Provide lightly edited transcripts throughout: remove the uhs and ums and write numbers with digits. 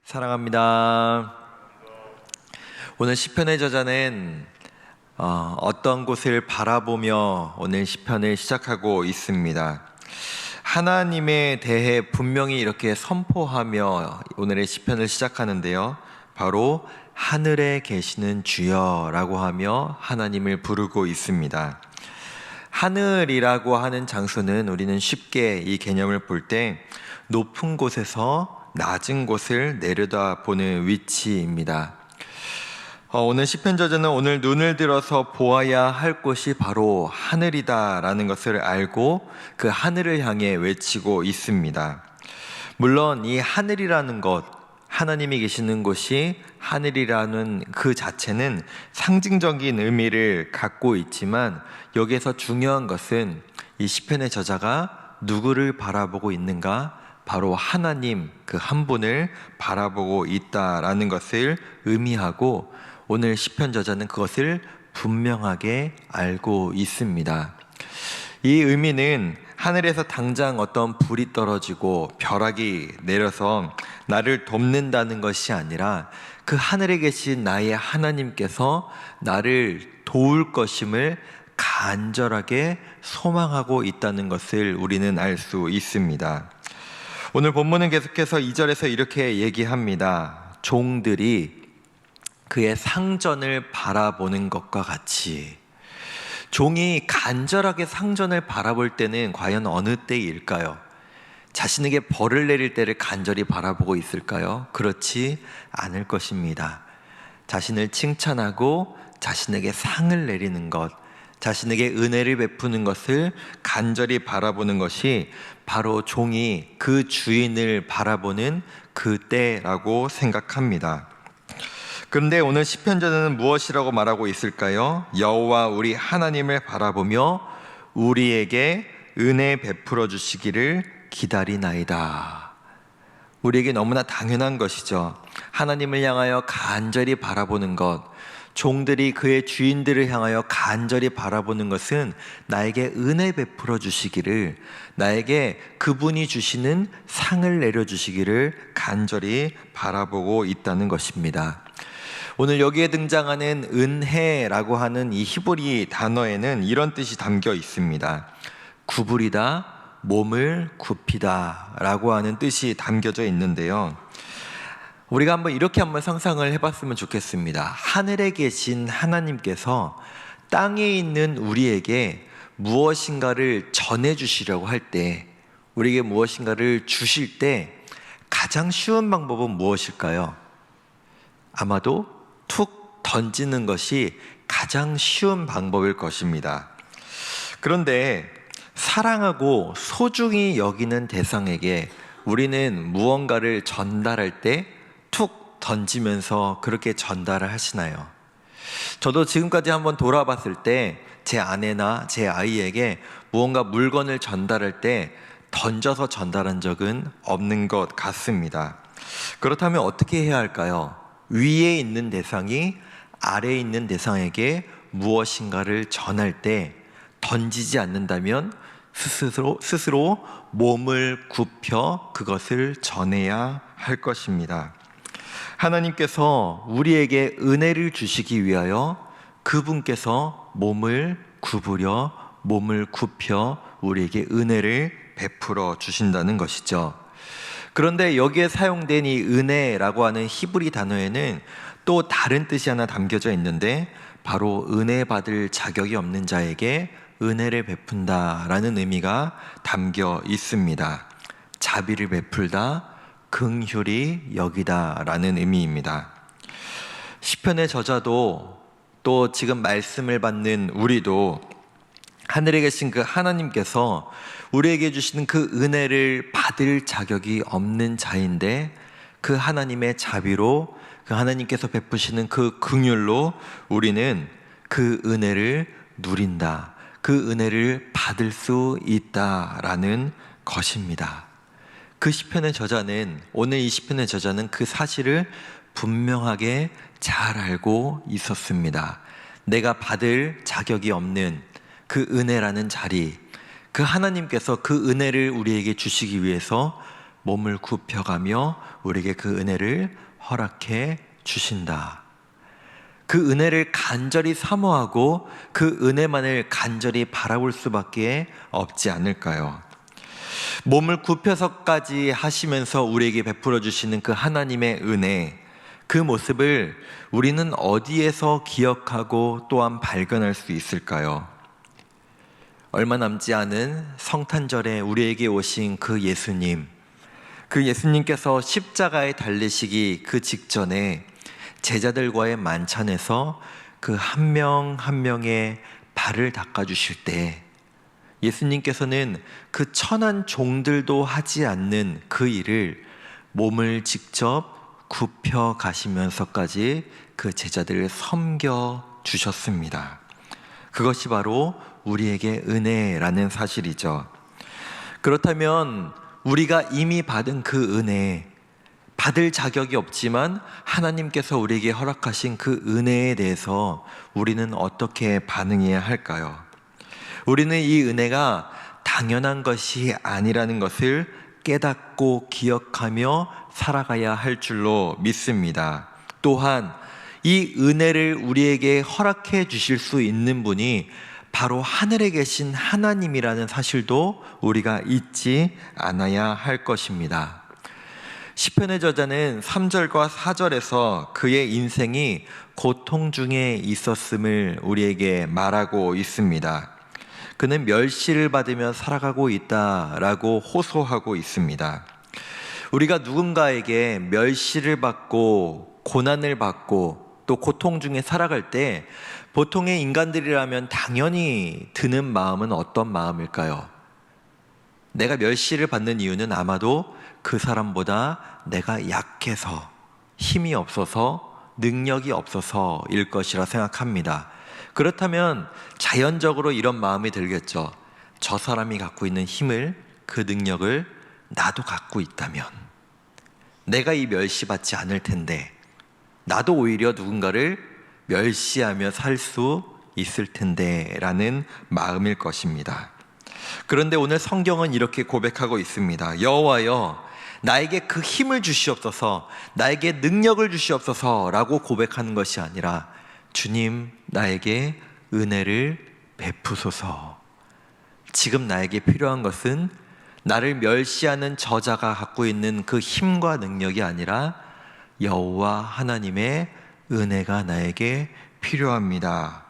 사랑합니다. 오늘 시편의 저자는 어떤 곳을 바라보며 오늘 시편을 시작하고 있습니다. 하나님에 대해 분명히 이렇게 선포하며 오늘의 시편을 시작하는데요. 바로 하늘에 계시는 주여라고 하며 하나님을 부르고 있습니다. 하늘이라고 하는 장소는 우리는 쉽게 이 개념을 볼 때 높은 곳에서 낮은 곳을 내려다보는 위치입니다. 오늘 시편 저자는 오늘 눈을 들어서 보아야 할 곳이 바로 하늘이다라는 것을 알고 그 하늘을 향해 외치고 있습니다. 물론 이 하늘이라는 것, 하나님이 계시는 곳이 하늘이라는 그 자체는 상징적인 의미를 갖고 있지만 여기에서 중요한 것은 이 시편의 저자가 누구를 바라보고 있는가? 바로 하나님 그 한 분을 바라보고 있다라는 것을 의미하고 오늘 시편 저자는 그것을 분명하게 알고 있습니다. 이 의미는 하늘에서 당장 어떤 불이 떨어지고 벼락이 내려서 나를 돕는다는 것이 아니라 그 하늘에 계신 나의 하나님께서 나를 도울 것임을 간절하게 소망하고 있다는 것을 우리는 알 수 있습니다. 오늘 본문은 계속해서 2절에서 이렇게 얘기합니다. 종들이 그의 상전을 바라보는 것과 같이. 종이 간절하게 상전을 바라볼 때는 과연 어느 때일까요? 자신에게 벌을 내릴 때를 간절히 바라보고 있을까요? 그렇지 않을 것입니다. 자신을 칭찬하고 자신에게 상을 내리는 것, 자신에게 은혜를 베푸는 것을 간절히 바라보는 것이 바로 종이 그 주인을 바라보는 그 때라고 생각합니다. 그런데 오늘 시편 저자는 무엇이라고 말하고 있을까요? 여호와 우리 하나님을 바라보며 우리에게 은혜 베풀어 주시기를 기다리나이다. 우리에게 너무나 당연한 것이죠. 하나님을 향하여 간절히 바라보는 것, 종들이 그의 주인들을 향하여 간절히 바라보는 것은 나에게 은혜 베풀어 주시기를, 나에게 그분이 주시는 상을 내려주시기를 간절히 바라보고 있다는 것입니다. 오늘 여기에 등장하는 은혜라고 하는 이 히브리 단어에는 이런 뜻이 담겨 있습니다. 구부리다, 몸을 굽히다 라고 하는 뜻이 담겨져 있는데요. 우리가 이렇게 한번 상상을 해봤으면 좋겠습니다. 하늘에 계신 하나님께서 땅에 있는 우리에게 무엇인가를 전해주시려고 할 때, 우리에게 무엇인가를 주실 때 가장 쉬운 방법은 무엇일까요? 아마도 툭 던지는 것이 가장 쉬운 방법일 것입니다. 그런데 사랑하고 소중히 여기는 대상에게 우리는 무언가를 전달할 때 툭 던지면서 그렇게 전달을 하시나요? 저도 지금까지 한번 돌아봤을 때 제 아내나 제 아이에게 무언가 물건을 전달할 때 던져서 전달한 적은 없는 것 같습니다. 그렇다면 어떻게 해야 할까요? 위에 있는 대상이 아래에 있는 대상에게 무엇인가를 전할 때 던지지 않는다면 스스로 몸을 굽혀 그것을 전해야 할 것입니다. 하나님께서 우리에게 은혜를 주시기 위하여 그분께서 몸을 구부려 몸을 굽혀 우리에게 은혜를 베풀어 주신다는 것이죠. 그런데 여기에 사용된 이 은혜라고 하는 히브리 단어에는 또 다른 뜻이 하나 담겨져 있는데 바로 은혜 받을 자격이 없는 자에게 은혜를 베푼다라는 의미가 담겨 있습니다. 자비를 베풀다, 긍휼히 여기다라는 의미입니다. 시편의 저자도 또 지금 말씀을 받는 우리도 하늘에 계신 그 하나님께서 우리에게 주시는 그 은혜를 받을 자격이 없는 자인데 그 하나님의 자비로, 그 하나님께서 베푸시는 그 긍휼로 우리는 그 은혜를 누린다, 그 은혜를 받을 수 있다라는 것입니다. 그 시편의 저자는, 오늘 이 시편의 저자는 그 사실을 분명하게 잘 알고 있었습니다. 내가 받을 자격이 없는 그 은혜라는 자리, 그 하나님께서 그 은혜를 우리에게 주시기 위해서 몸을 굽혀가며 우리에게 그 은혜를 허락해 주신다. 그 은혜를 간절히 사모하고 그 은혜만을 간절히 바라볼 수밖에 없지 않을까요? 몸을 굽혀서까지 하시면서 우리에게 베풀어 주시는 그 하나님의 은혜, 그 모습을 우리는 어디에서 기억하고 또한 발견할 수 있을까요? 얼마 남지 않은 성탄절에 우리에게 오신 그 예수님, 그 예수님께서 십자가에 달리시기 그 직전에 제자들과의 만찬에서 그 한 명 한 명의 발을 닦아주실 때 예수님께서는 그 천한 종들도 하지 않는 그 일을 몸을 직접 굽혀 가시면서까지 그 제자들을 섬겨 주셨습니다. 그것이 바로 우리에게 은혜라는 사실이죠. 그렇다면 우리가 이미 받은 그 은혜, 받을 자격이 없지만 하나님께서 우리에게 허락하신 그 은혜에 대해서 우리는 어떻게 반응해야 할까요? 우리는 이 은혜가 당연한 것이 아니라는 것을 깨닫고 기억하며 살아가야 할 줄로 믿습니다. 또한 이 은혜를 우리에게 허락해 주실 수 있는 분이 바로 하늘에 계신 하나님이라는 사실도 우리가 잊지 않아야 할 것입니다. 시편의 저자는 3절과 4절에서 그의 인생이 고통 중에 있었음을 우리에게 말하고 있습니다. 그는 멸시를 받으며 살아가고 있다라고 호소하고 있습니다. 우리가 누군가에게 멸시를 받고 고난을 받고 또 고통 중에 살아갈 때 보통의 인간들이라면 당연히 드는 마음은 어떤 마음일까요? 내가 멸시를 받는 이유는 아마도 그 사람보다 내가 약해서, 힘이 없어서, 능력이 없어서일 것이라 생각합니다. 그렇다면 자연적으로 이런 마음이 들겠죠. 저 사람이 갖고 있는 힘을, 그 능력을 나도 갖고 있다면 내가 이 멸시받지 않을 텐데, 나도 오히려 누군가를 멸시하며 살 수 있을 텐데 라는 마음일 것입니다. 그런데 오늘 성경은 이렇게 고백하고 있습니다. 여호와여, 나에게 그 힘을 주시옵소서, 나에게 능력을 주시옵소서 라고 고백하는 것이 아니라 주님, 나에게 은혜를 베푸소서. 지금 나에게 필요한 것은 나를 멸시하는 저자가 갖고 있는 그 힘과 능력이 아니라 여호와 하나님의 은혜가 나에게 필요합니다.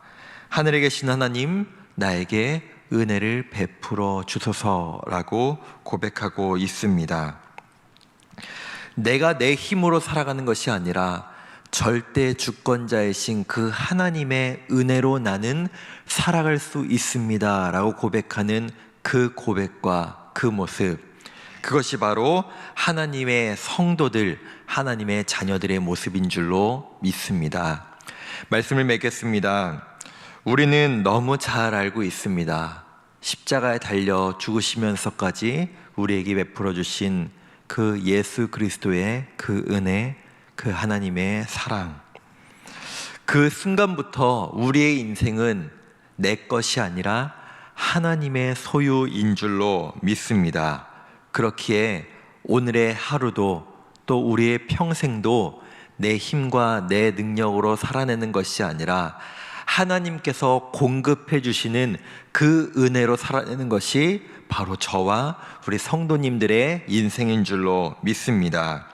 하늘에 계신 하나님, 나에게 은혜를 베풀어 주소서라고 고백하고 있습니다. 내가 내 힘으로 살아가는 것이 아니라 절대 주권자이신 그 하나님의 은혜로 나는 살아갈 수 있습니다 라고 고백하는 그 고백과 그 모습, 그것이 바로 하나님의 성도들, 하나님의 자녀들의 모습인 줄로 믿습니다. 말씀을 맺겠습니다. 우리는 너무 잘 알고 있습니다. 십자가에 달려 죽으시면서까지 우리에게 베풀어 주신 그 예수 그리스도의 그 은혜, 그 하나님의 사랑, 그 순간부터 우리의 인생은 내 것이 아니라 하나님의 소유인 줄로 믿습니다. 그렇기에 오늘의 하루도 또 우리의 평생도 내 힘과 내 능력으로 살아내는 것이 아니라 하나님께서 공급해 주시는 그 은혜로 살아내는 것이 바로 저와 우리 성도님들의 인생인 줄로 믿습니다.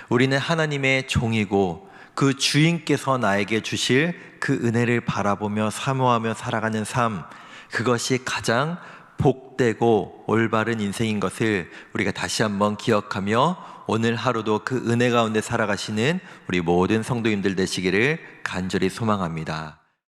우리는 하나님의 종이고 그 주인께서 나에게 주실 그 은혜를 바라보며 사모하며 살아가는 삶, 그것이 가장 복되고 올바른 인생인 것을 우리가 다시 한번 기억하며 오늘 하루도 그 은혜 가운데 살아가시는 우리 모든 성도님들 되시기를 간절히 소망합니다.